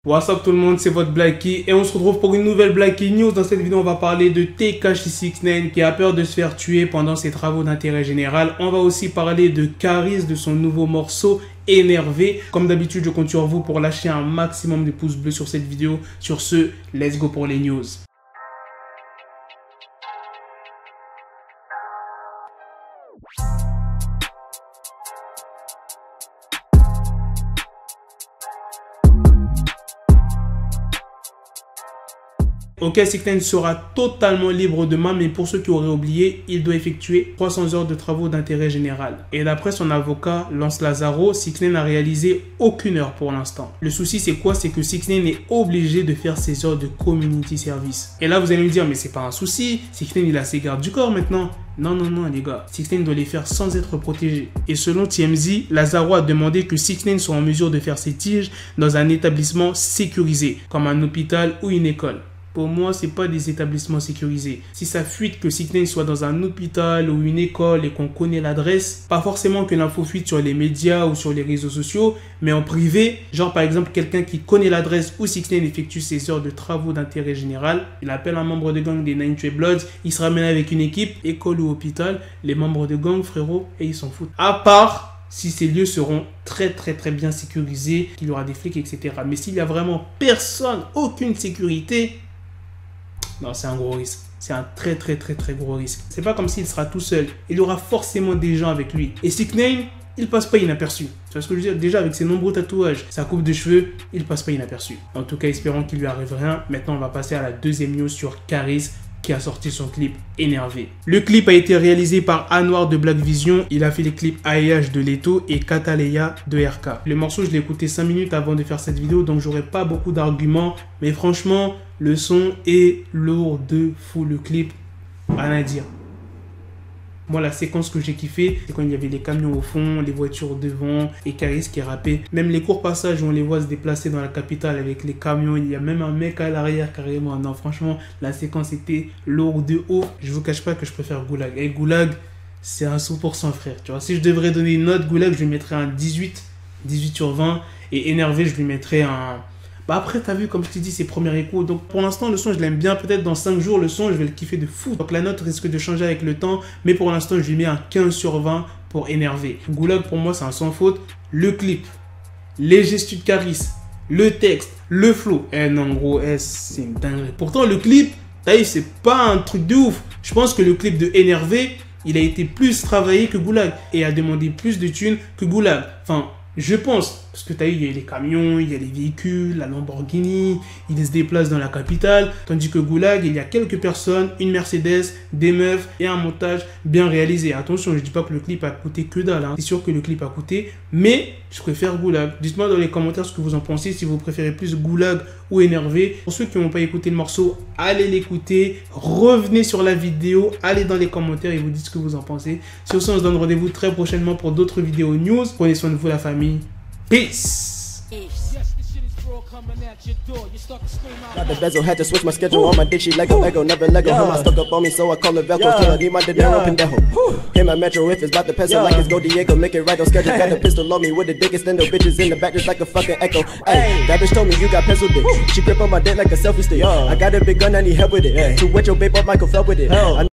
What's up tout le monde, c'est votre Blackie et on se retrouve pour une nouvelle Blackie News. Dans cette vidéo, on va parler de Tekashi69 qui a peur de se faire tuer pendant ses travaux d'intérêt général. On va aussi parler de Caris, de son nouveau morceau Énervé. Comme d'habitude, je compte sur vous pour lâcher un maximum de pouces bleus sur cette vidéo. Sur ce, let's go pour les news. Ok, 69 sera totalement libre demain, mais pour ceux qui auraient oublié, il doit effectuer 300 heures de travaux d'intérêt général. Et d'après son avocat, Lance Lazaro, 69 n'a réalisé aucune heure pour l'instant. Le souci, c'est quoi? C'est que 69 est obligé de faire ses heures de community service. Et là, vous allez me dire, mais c'est pas un souci, 69 il a ses gardes du corps maintenant. Non, les gars, 69 doit les faire sans être protégé. Et selon TMZ, Lazaro a demandé que 69 soit en mesure de faire ses tiges dans un établissement sécurisé, comme un hôpital ou une école. Pour moi, ce n'est pas des établissements sécurisés. Si ça fuite que 69 soit dans un hôpital ou une école et qu'on connaît l'adresse, pas forcément que l'info fuite sur les médias ou sur les réseaux sociaux, mais en privé, genre par exemple quelqu'un qui connaît l'adresse où 69 effectue ses heures de travaux d'intérêt général, il appelle un membre de gang des 93 Bloods, il se ramène avec une équipe, école ou hôpital, les membres de gang, frérot, et ils s'en foutent. À part si ces lieux seront très bien sécurisés, qu'il y aura des flics, etc. Mais s'il y a vraiment personne, aucune sécurité, non, c'est un gros risque. C'est un très gros risque. C'est pas comme s'il sera tout seul. Il y aura forcément des gens avec lui. Et 69, il passe pas inaperçu. Tu vois ce que je veux dire? Déjà, avec ses nombreux tatouages, sa coupe de cheveux, il passe pas inaperçu. En tout cas, espérons qu'il lui arrive rien. Maintenant, on va passer à la deuxième news sur Caris, qui a sorti son clip Énervé. Le clip a été réalisé par Anwar de Black Vision. Il a fait les clips AEH de Leto et Kataleya de RK. Le morceau, je l'ai écouté 5 minutes avant de faire cette vidéo, donc j'aurais pas beaucoup d'arguments. Mais franchement, le son est lourd de fou. Le clip, rien à dire. Moi, la séquence que j'ai kiffé, c'est quand il y avait les camions au fond, les voitures devant et Caris qui rappait. Même les courts passages où on les voit se déplacer dans la capitale avec les camions, il y a même un mec à l'arrière carrément. Non, franchement, la séquence était lourde de haut. Je vous cache pas que je préfère Goulag. Et Goulag, c'est un 100% frère. Tu vois, si je devrais donner une note, Goulag, je lui mettrais un 18 sur 20. Et Énervé, je lui mettrais un... Bah après, t'as vu, comme je t'ai dit, ses premiers échos. Donc pour l'instant, le son, je l'aime bien. Peut-être dans 5 jours, le son, je vais le kiffer de fou. Donc la note risque de changer avec le temps. Mais pour l'instant, je lui mets un 15 sur 20 pour Énervé. Goulag, pour moi, c'est un sans faute. Le clip, les gestes de Caris, le texte, le flow. Eh non, gros, c'est une dinguerie. Pourtant, le clip, t'as vu, c'est pas un truc de ouf. Je pense que le clip de Énervé, il a été plus travaillé que Goulag. Et a demandé plus de thunes que Goulag. Enfin... je pense, parce que tu as eu, il y a les camions, il y a les véhicules, la Lamborghini, il se déplace dans la capitale, tandis que Goulag, il y a quelques personnes, une Mercedes, des meufs et un montage bien réalisé. Attention, je ne dis pas que le clip a coûté que dalle, hein. C'est sûr que le clip a coûté, mais je préfère Goulag. Dites-moi dans les commentaires ce que vous en pensez, si vous préférez plus Goulag ou Énervé. Pour ceux qui n'ont pas écouté le morceau, allez l'écouter, revenez sur la vidéo, allez dans les commentaires et vous dites ce que vous en pensez. Sur ce, on se donne rendez-vous très prochainement pour d'autres vidéos news. Prenez soin de vous, la famille. Peace. Got the bezel, had to switch my schedule on my dick, she Lego, never Lego. Him, I stuck up on me, so I call it Velcro. Still I need my dinero pendejo. Hit my metro if it's about to peso, like it's Go Diego, make it right on schedule. Got the pistol on me with the dick extendo, bitches in the back just like a fucking echo. Ay, that bitch told me you got pencil dick. She grip on my dick like a selfie stick. I got a big gun, I need help with it. To wet your babe up, Michael fell with it.